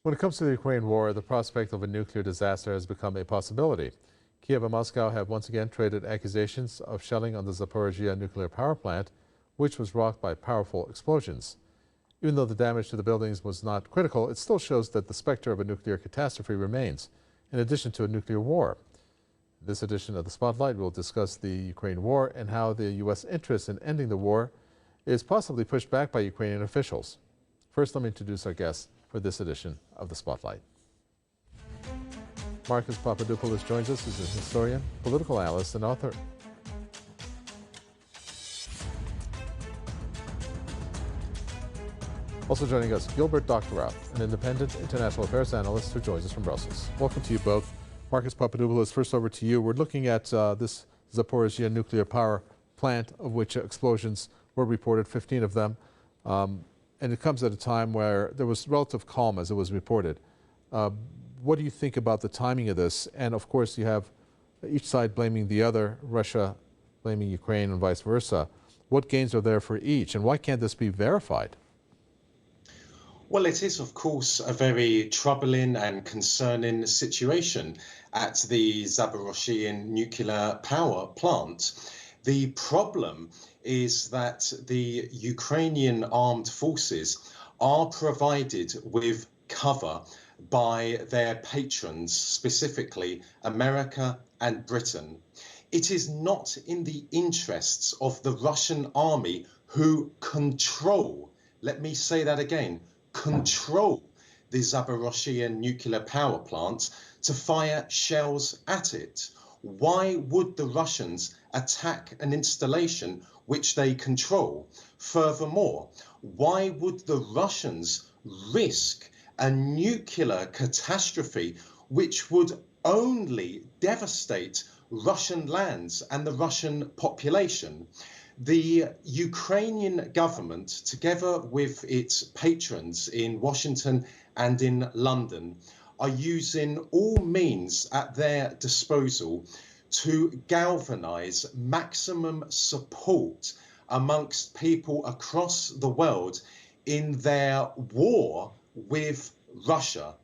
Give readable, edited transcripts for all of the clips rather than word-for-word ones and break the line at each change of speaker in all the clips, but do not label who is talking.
When it comes to the Ukraine war, the prospect of a nuclear disaster has become a possibility. Kiev and Moscow have once again traded accusations of shelling on the Zaporizhia nuclear power plant, which was rocked by powerful explosions. Even though the damage to the buildings was not critical, it still shows that the specter of a nuclear catastrophe remains, in addition to a nuclear war. In this edition of the Spotlight, we'll discuss the Ukraine war and how the U.S. interest in ending the war is possibly pushed back by Ukrainian officials. First, let me introduce our guest for this edition of the Spotlight. Marcus Papadopoulos joins us. He's a historian, political analyst, and author. Also joining us, Gilbert Doctorow, an independent international affairs analyst who joins us from Brussels. Welcome to you both. Marcus Papadopoulos, first over to you. We're looking at this Zaporizhia nuclear power plant, of which explosions were reported, 15 of them. And it comes at a time where there was relative calm, as it was reported. What do you think about the timing of this? And of course, you have each side blaming the other, Russia blaming Ukraine and vice versa. What gains are there for each? And why can't this be verified?
Well, it is, of course, a very troubling and concerning situation at the Zaporizhia nuclear power plant. The problem is that the Ukrainian armed forces are provided with cover by their patrons, specifically America and Britain. It is not in the interests of the Russian army, who control, let me say that again, control the Zaporizhia nuclear power plant, to fire shells at it. Why would the Russians attack an installation which they control? Furthermore, why would the Russians risk a nuclear catastrophe which would only devastate Russian lands and the Russian population? The Ukrainian government, together with its patrons in Washington and in London, are using all means at their disposal to galvanize maximum support amongst people across the world in their war with Russia.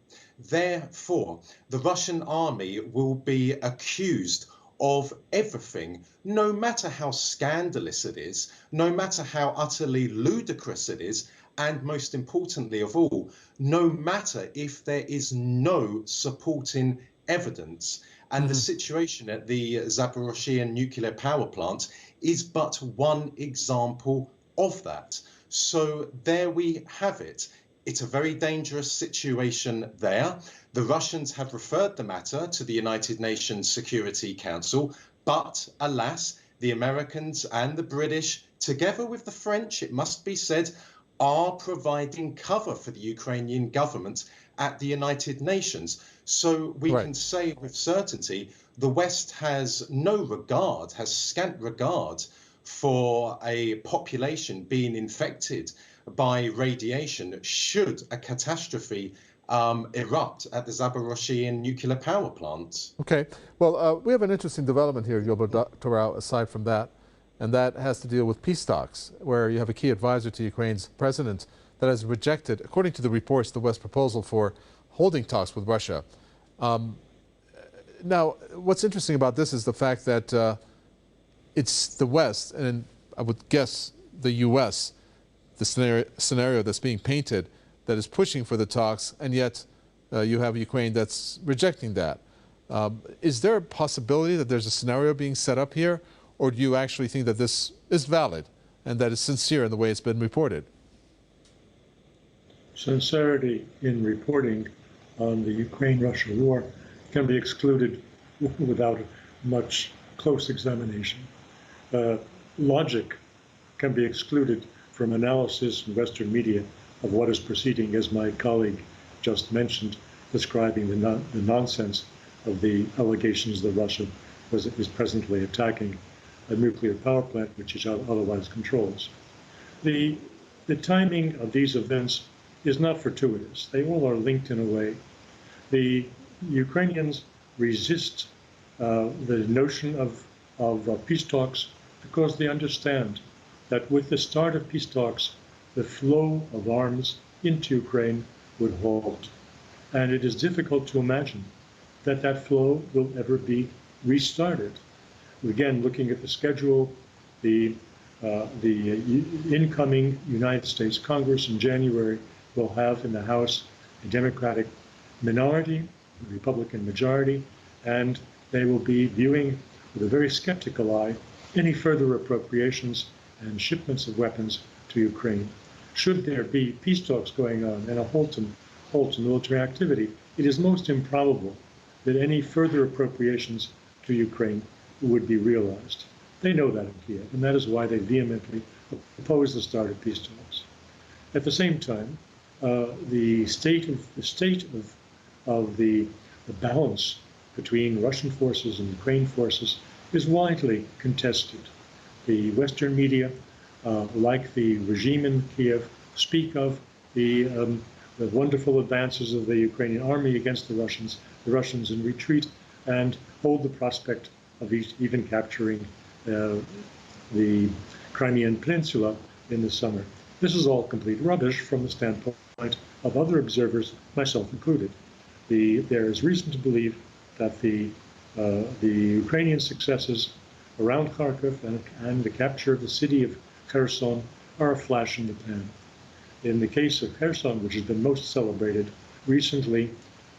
Therefore, the Russian army will be accused of everything, no matter how scandalous it is, no matter how utterly ludicrous it is, and most importantly of all, no matter if there is no supporting evidence. And the situation at the Zaporizhia nuclear power plant is but one example of that. So there we have it. It's a very dangerous situation there. The Russians have referred the matter to the United Nations Security Council, but alas, the Americans and the British, together with the French, it must be said, are providing cover for the Ukrainian government at the United Nations. So we can say with certainty, the West has no regard, has scant regard for a population being infected by radiation should a catastrophe erupt at the Zaporizhia nuclear power plant.
Okay. Well, we have an interesting development here, Gilbert Doctorow, aside from that, and that has to deal with peace talks, where you have a key advisor to Ukraine's president that has rejected, according to the reports, the West proposal for holding talks with Russia. Now, what's interesting about this is the fact that it's the West, and I would guess the U.S., the scenario that's being painted, that is pushing for the talks, and yet you have Ukraine that's rejecting that. Is there a possibility that there's a scenario being set up here, or do you actually think that this is valid and that it's sincere in the way it's been reported?
Sincerity in reporting on the Ukraine-Russia war can be excluded without much close examination. Logic can be excluded from analysis in Western media of what is proceeding, as my colleague just mentioned, describing the nonsense of the allegations that Russia is presently attacking a nuclear power plant, which it otherwise controls. The timing of these events is not fortuitous. They all are linked in a way. The Ukrainians resist the notion of peace talks because they understand that with the start of peace talks, the flow of arms into Ukraine would halt. And it is difficult to imagine that that flow will ever be restarted. Again, looking at the schedule, the incoming United States Congress in January will have in the House a Democratic minority, a Republican majority, and they will be viewing with a very skeptical eye any further appropriations and shipments of weapons to Ukraine. Should there be peace talks going on and a halt to military activity, it is most improbable that any further appropriations to Ukraine would be realized. They know that in Kiev, and that is why they vehemently oppose the start of peace talks. At the same time, the state of the balance between Russian forces and Ukraine forces is widely contested. The Western media, like the regime in Kiev, speak of the wonderful advances of the Ukrainian army against the Russians in retreat, and hold the prospect of even capturing the Crimean Peninsula in the summer. This is all complete rubbish from the standpoint of other observers, myself included. There is reason to believe that the Ukrainian successes around Kharkiv and the capture of the city of Kherson are a flash in the pan. In the case of Kherson, which has been most celebrated recently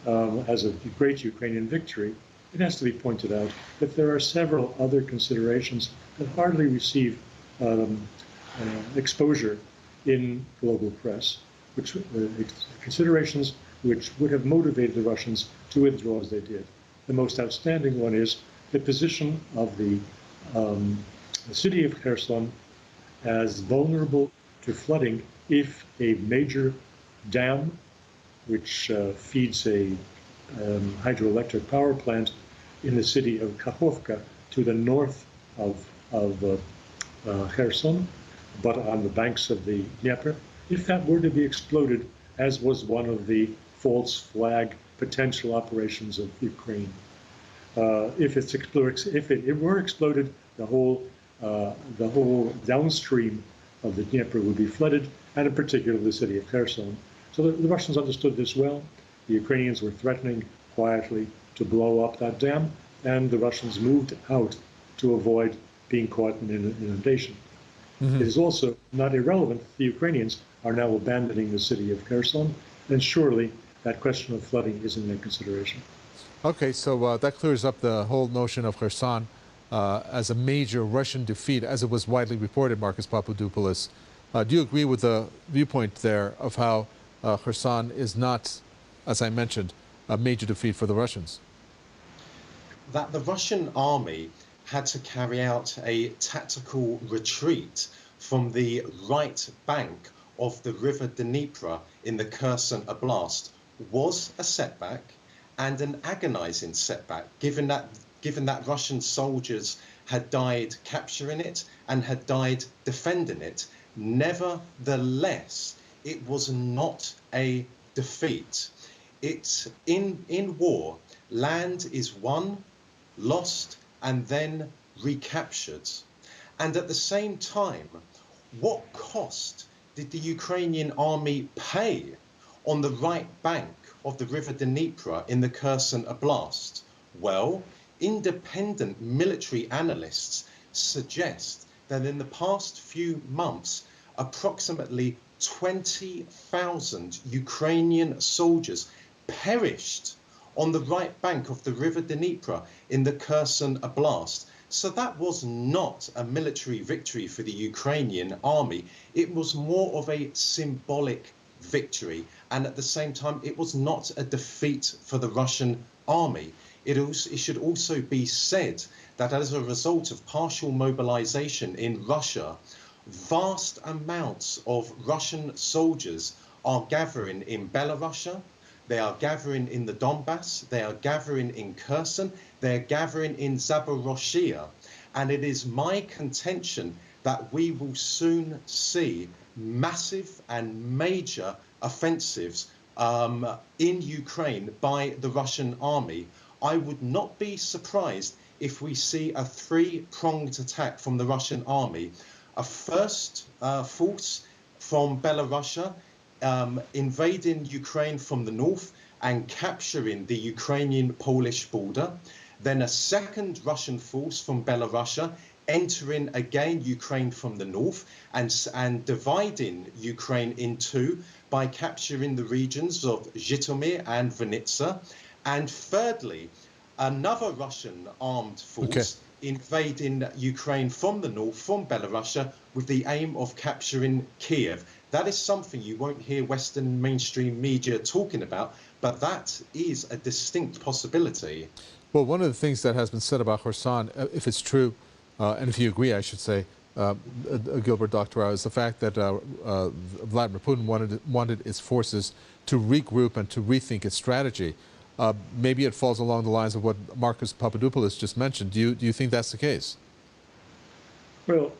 as a great Ukrainian victory, it has to be pointed out that there are several other considerations that hardly receive exposure in global press, which considerations which would have motivated the Russians to withdraw as they did. The most outstanding one is the position of the city of Kherson as vulnerable to flooding if a major dam, which feeds a hydroelectric power plant in the city of Kakhovka to the north of Kherson, but on the banks of the Dniepr, if that were to be exploded, as was one of the false flag potential operations of Ukraine, if it were exploded, the whole downstream of the Dnieper would be flooded, and in particular the city of Kherson. So the Russians understood this well. The Ukrainians were threatening quietly to blow up that dam, and the Russians moved out to avoid being caught in an inundation. Mm-hmm. It is also not irrelevant that the Ukrainians are now abandoning the city of Kherson, and surely that question of flooding is in their consideration.
Okay, so that clears up the whole notion of Kherson as a major Russian defeat, as it was widely reported, Marcus Papadopoulos. Do you agree with the viewpoint there of how Kherson is not, as I mentioned, a major defeat for the Russians?
That the Russian army had to carry out a tactical retreat from the right bank of the river Dniepr in the Kherson oblast was a setback, and an agonizing setback, given that Russian soldiers had died capturing it and had died defending it. Nevertheless, it was not a defeat. It's in war, land is won, lost, and then recaptured. And at the same time, what cost did the Ukrainian army pay on the right bank of the river Dniepr in the Kherson oblast? Well, independent military analysts suggest that in the past few months, approximately 20,000 Ukrainian soldiers perished on the right bank of the river Dniepr in the Kherson oblast. So that was not a military victory for the Ukrainian army. It was more of a symbolic victory. And at the same time, it was not a defeat for the Russian army. It should also be said that as a result of partial mobilization in Russia, vast amounts of Russian soldiers are gathering in Belorussia, they are gathering in the Donbass, they are gathering in Kherson, they are gathering in Zaporozhye. And it is my contention that we will soon see massive and major offensives in Ukraine by the Russian army. I would not be surprised if we see a three-pronged attack from the Russian army. A first force from Belorussia invading Ukraine from the north, and capturing the Ukrainian-Polish border, then a second Russian force from Belorussia entering again Ukraine from the north and dividing Ukraine in two by capturing the regions of Zhitomir and Vinnitsa. And thirdly, another Russian armed force invading Ukraine from the north, from Belorussia, with the aim of capturing Kiev. That is something you won't hear Western mainstream media talking about, but that is a distinct possibility.
Well, one of the things that has been said about Kherson, if it's true, and if you agree, I should say, Gilbert Doctorow, is the fact that Vladimir Putin wanted its forces to regroup and to rethink its strategy. Maybe it falls along the lines of what Marcus Papadopoulos just mentioned. Do you think that's the case?
Well,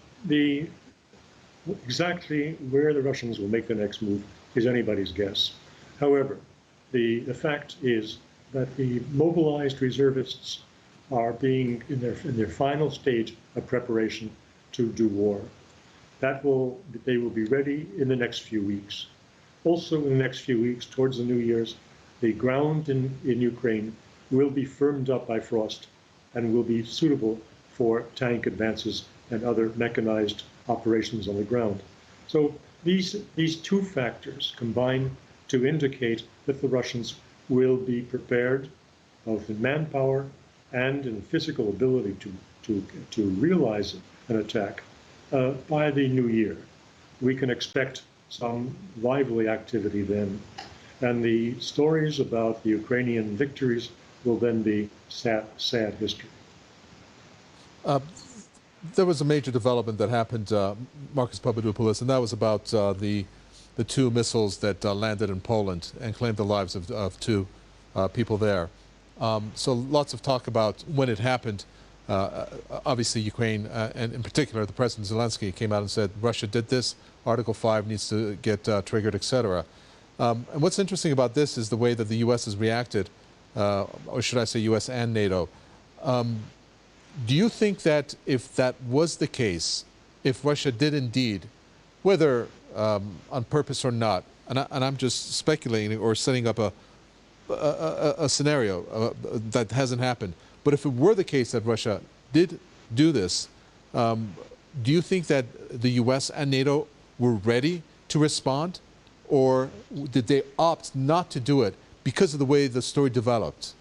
exactly where the Russians will make the next move is anybody's guess. However, the fact is that the mobilized reservists are being in their final stage of preparation to do war. They will be ready in the next few weeks. Also, in the next few weeks, towards the New Year's, the ground in Ukraine will be firmed up by frost and will be suitable for tank advances and other mechanized operations on the ground. So these two factors combine to indicate that the Russians will be prepared, both in manpower and in physical ability to realize an attack by the new year. We can expect some lively activity then. And the stories about the Ukrainian victories will then be sad history.
There was a major development that happened, Marcus Papadopoulos, and that was about the two missiles that landed in Poland and claimed the lives of two people there. So lots of talk about when it happened. Obviously, Ukraine, and in particular, the President Zelensky came out and said Russia did this. Article 5 needs to get triggered, etc. And what's interesting about this is the way that the U.S. has reacted, or should I say U.S. and NATO. Do you think that if that was the case, if Russia did indeed, whether on purpose or not, and I'm just speculating or setting up a scenario that hasn't happened, but if it were the case that Russia did do this, do you think that the U.S. and NATO were ready to respond? Or did they opt not to do it because of the way the story developed?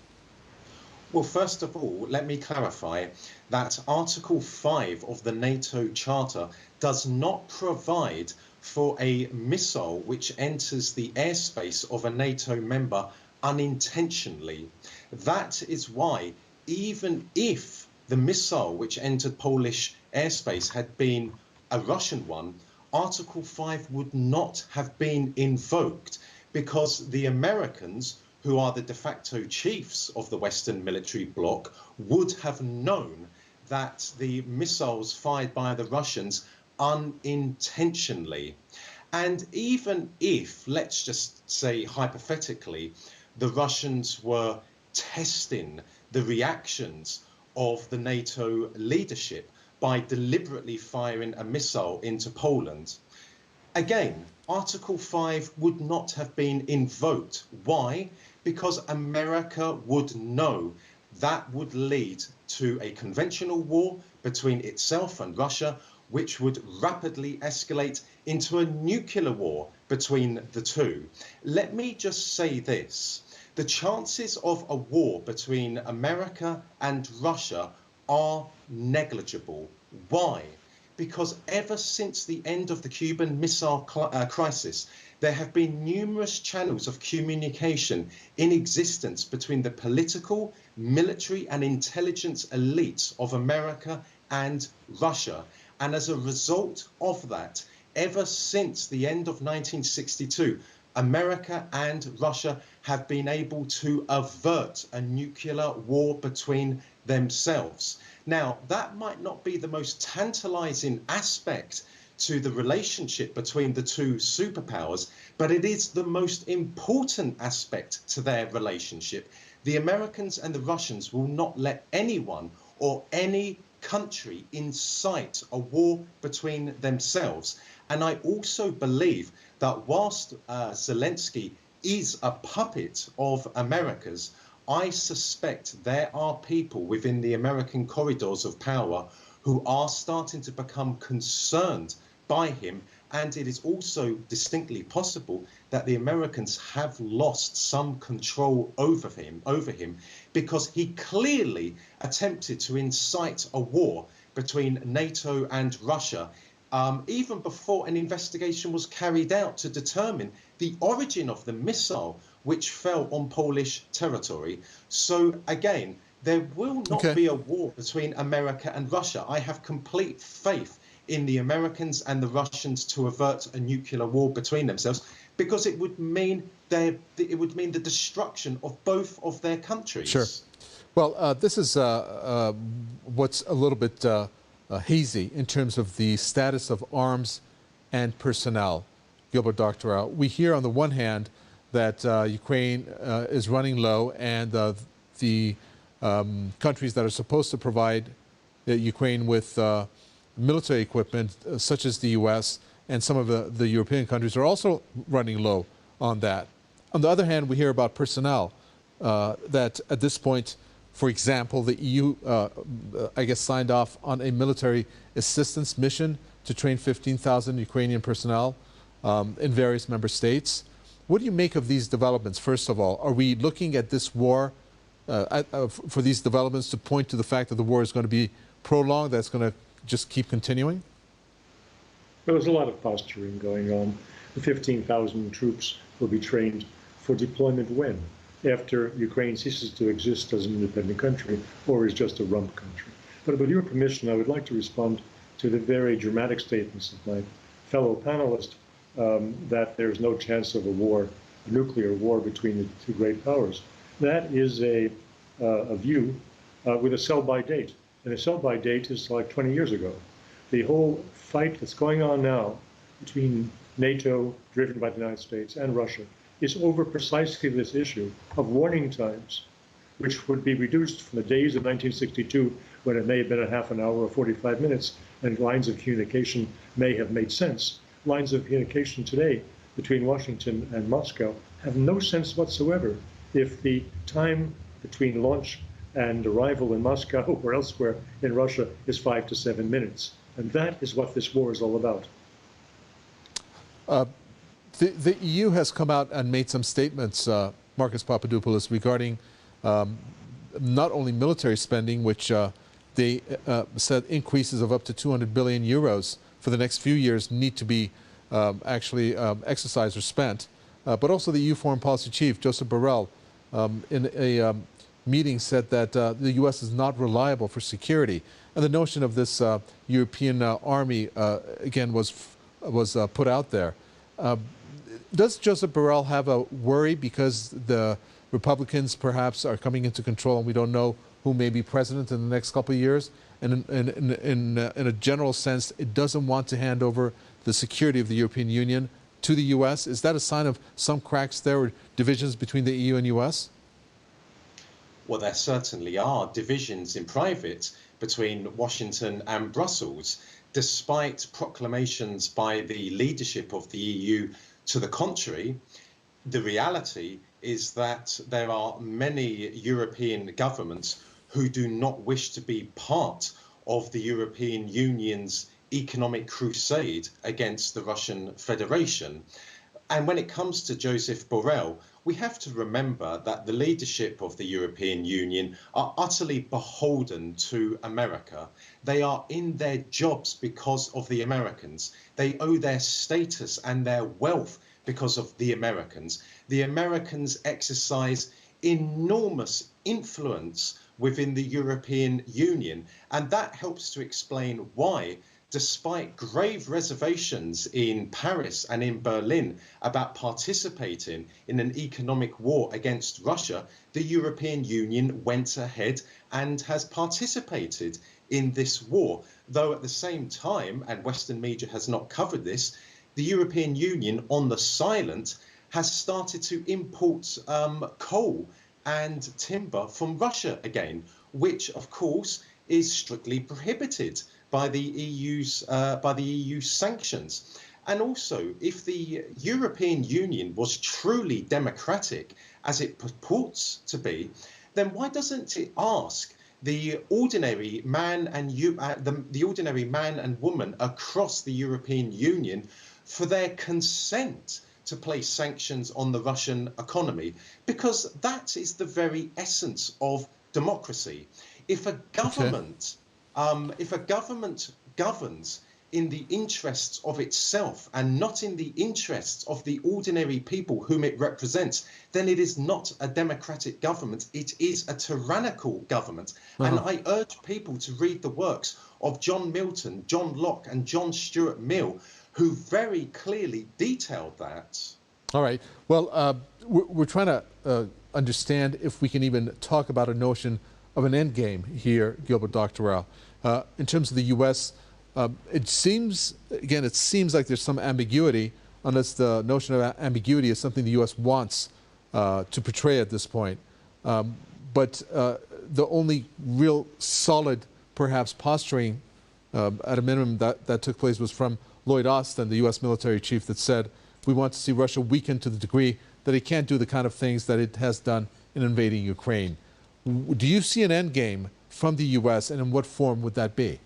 Well, first of all, let me clarify that Article 5 of the NATO Charter does not provide for a missile which enters the airspace of a NATO member unintentionally. That is why, even if the missile which entered Polish airspace had been a Russian one, Article 5 would not have been invoked, because the Americans, who are the de facto chiefs of the Western military bloc, would have known that the missiles fired by the Russians unintentionally. And even if, let's just say hypothetically, the Russians were testing the reactions of the NATO leadership by deliberately firing a missile into Poland, again, Article 5 would not have been invoked. Why? Because America would know that would lead to a conventional war between itself and Russia, which would rapidly escalate into a nuclear war between the two. Let me just say this. The chances of a war between America and Russia are negligible. Why? Because ever since the end of the Cuban Missile Crisis, there have been numerous channels of communication in existence between the political, military and intelligence elites of America and Russia. And as a result of that, ever since the end of 1962, America and Russia have been able to avert a nuclear war between themselves. Now, that might not be the most tantalizing aspect to the relationship between the two superpowers, but it is the most important aspect to their relationship. The Americans and the Russians will not let anyone or any country incite a war between themselves. And I also believe that whilst Zelensky is a puppet of America's, I suspect there are people within the American corridors of power who are starting to become concerned by him. And it is also distinctly possible that the Americans have lost some control over him, because he clearly attempted to incite a war between NATO and Russia, even before an investigation was carried out to determine the origin of the missile which fell on Polish territory. So again, there will not be a war between America and Russia. I have complete faith in the Americans and the Russians to avert a nuclear war between themselves, because it would mean the destruction of both of their countries.
Sure. Well, this is what's a little bit hazy in terms of the status of arms and personnel. Gilbert Doctorow, we hear on the one hand that Ukraine is running low, and the countries that are supposed to provide Ukraine with military equipment, such as the U.S. and some of the European countries, are also running low on that. On the other hand, we hear about personnel that at this point, for example, the EU, I guess, signed off on a military assistance mission to train 15,000 Ukrainian personnel in various member states. What do you make of these developments, first of all? Are we looking at this war, for these developments to point to the fact that the war is going to be prolonged, that's going to just keep continuing?
There was a lot of posturing going on. The 15,000 troops will be trained for deployment when? After Ukraine ceases to exist as an independent country, or is just a rump country. But with your permission, I would like to respond to the very dramatic statements of my fellow panelist that there's no chance of a war, a nuclear war between the two great powers. That is a view with a sell-by date. And a sell-by date is like 20 years ago. The whole fight that's going on now between NATO, driven by the United States, and Russia is over precisely this issue of warning times, which would be reduced from the days of 1962, when it may have been a half an hour or 45 minutes, and lines of communication may have made sense. Lines of communication today between Washington and Moscow have no sense whatsoever if the time between launch and arrival in Moscow or elsewhere in Russia is 5 to 7 minutes. And that is what this war is all about.
The EU has come out and made some statements, Marcus Papadopoulos, regarding not only military spending, which they said increases of up to 200 billion euros for the next few years need to be actually exercised or spent, but also the EU Foreign Policy Chief, Joseph Borrell, in a meeting said that the U.S. is not reliable for security. And the notion of this European army, again, was put out there. Does Joseph Borrell have a worry because the Republicans perhaps are coming into control and we don't know who may be president in the next couple of years? And in a general sense, it doesn't want to hand over the security of the European Union to the U.S.? Is that a sign of some cracks there or divisions between the EU and U.S.?
Well, there certainly are divisions in private between Washington and Brussels, despite proclamations by the leadership of the EU to the contrary. The reality is that there are many European governments who do not wish to be part of the European Union's economic crusade against the Russian Federation. And when it comes to Joseph Borrell, we have to remember that the leadership of the European Union are utterly beholden to America. They are in their jobs because of the Americans. They owe their status and their wealth because of the Americans. The Americans exercise enormous influence within the European Union, and that helps to explain why, despite grave reservations in Paris and in Berlin about participating in an economic war against Russia, the European Union went ahead and has participated in this war. Though at the same time, and Western media has not covered this, the European Union on the silent has started to import coal and timber from Russia again, which of course is strictly prohibited by the EU sanctions. And also, if the European Union was truly democratic, as it purports to be, then why doesn't it ask the ordinary man and the ordinary man and woman across the European Union for their consent to place sanctions on the Russian economy? Because that is the very essence of democracy. If a government, governs in the interests of itself and not in the interests of the ordinary people whom it represents, then it is not a democratic government. It is a tyrannical government. And I urge people to read the works of John Milton, John Locke, and John Stuart Mill, who very clearly detailed that.
All right. Well, we're trying to understand if we can even talk about a notion of an end game here, Gilbert Doctorow. In terms of the U.S., it seems like there's some ambiguity, unless the notion of ambiguity is something the U.S. wants to portray at this point. But the only real solid, perhaps, posturing at a minimum that took place was from Lloyd Austin, the U.S. military chief, that said, we want to see Russia weakened to the degree that it can't do the kind of things that it has done in invading Ukraine. Do you see an end game from the U.S., and in what form would that be?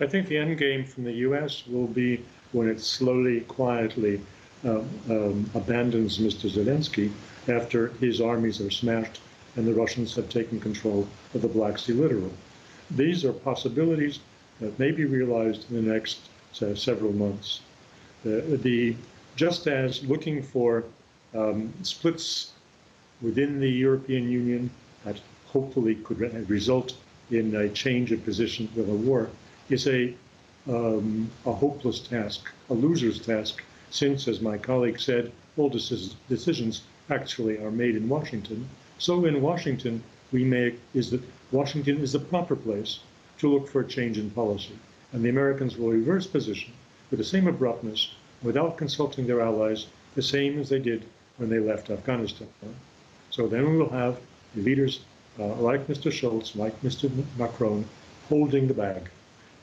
I think the end game from the U.S. will be when it slowly, quietly abandons Mr. Zelensky after his armies are smashed and the Russians have taken control of the Black Sea littoral. These are possibilities that may be realized in the next several months. Just as looking for splits within the European Union that hopefully could result in a change of position with a war is a hopeless task, a loser's task, since, as my colleague said, all decisions actually are made in Washington. So in Washington, Washington is the proper place to look for a change in policy. And the Americans will reverse position with the same abruptness, without consulting their allies, the same as they did when they left Afghanistan. So then we will have leaders like Mr. Schultz, like Mr. Macron, holding the bag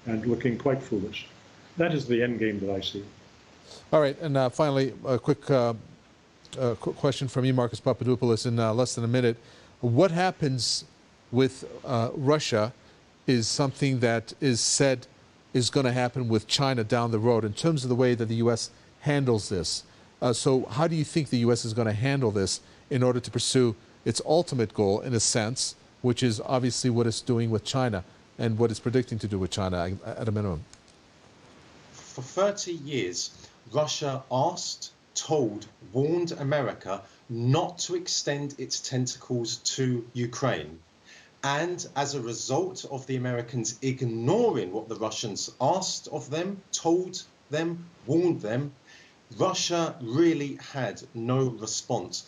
and looking quite foolish. That is the end game that I see.
All right, and finally, a quick question from you, Marcus Papadopoulos, in less than a minute. What happens with Russia is something that is said is going to happen with China down the road in terms of the way that the U.S. handles this. So how do you think the U.S. is going to handle this in order to pursue its ultimate goal, in a sense, which is obviously what it's doing with China and what it's predicting to do with China at a minimum?
For 30 years, Russia asked, told, warned America not to extend its tentacles to Ukraine. And as a result of the Americans ignoring what the Russians asked of them, told them, warned them, Russia really had no response,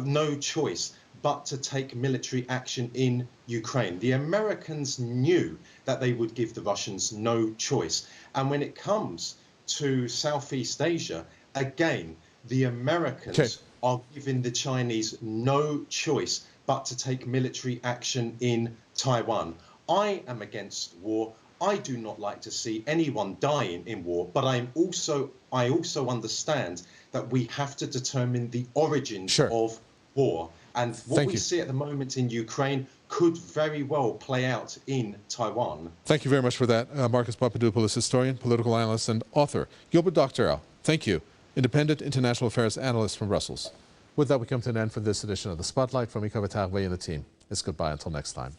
no choice but to take military action in Ukraine. The Americans knew that they would give the Russians no choice. And when it comes to Southeast Asia, again, the Americans are giving the Chinese no choice but to take military action in Taiwan. I am against war. I do not like to see anyone dying in war, but I also understand that we have to determine the origins of war. And what we see at the moment in Ukraine could very well play out in Taiwan.
Thank you very much for that. Marcus Papadopoulos, historian, political analyst, and author. Gilbert Doctorow, thank you. Independent international affairs analyst from Brussels. With that, we come to an end for this edition of The Spotlight. From me, Kavatarwe and the team. It's goodbye until next time.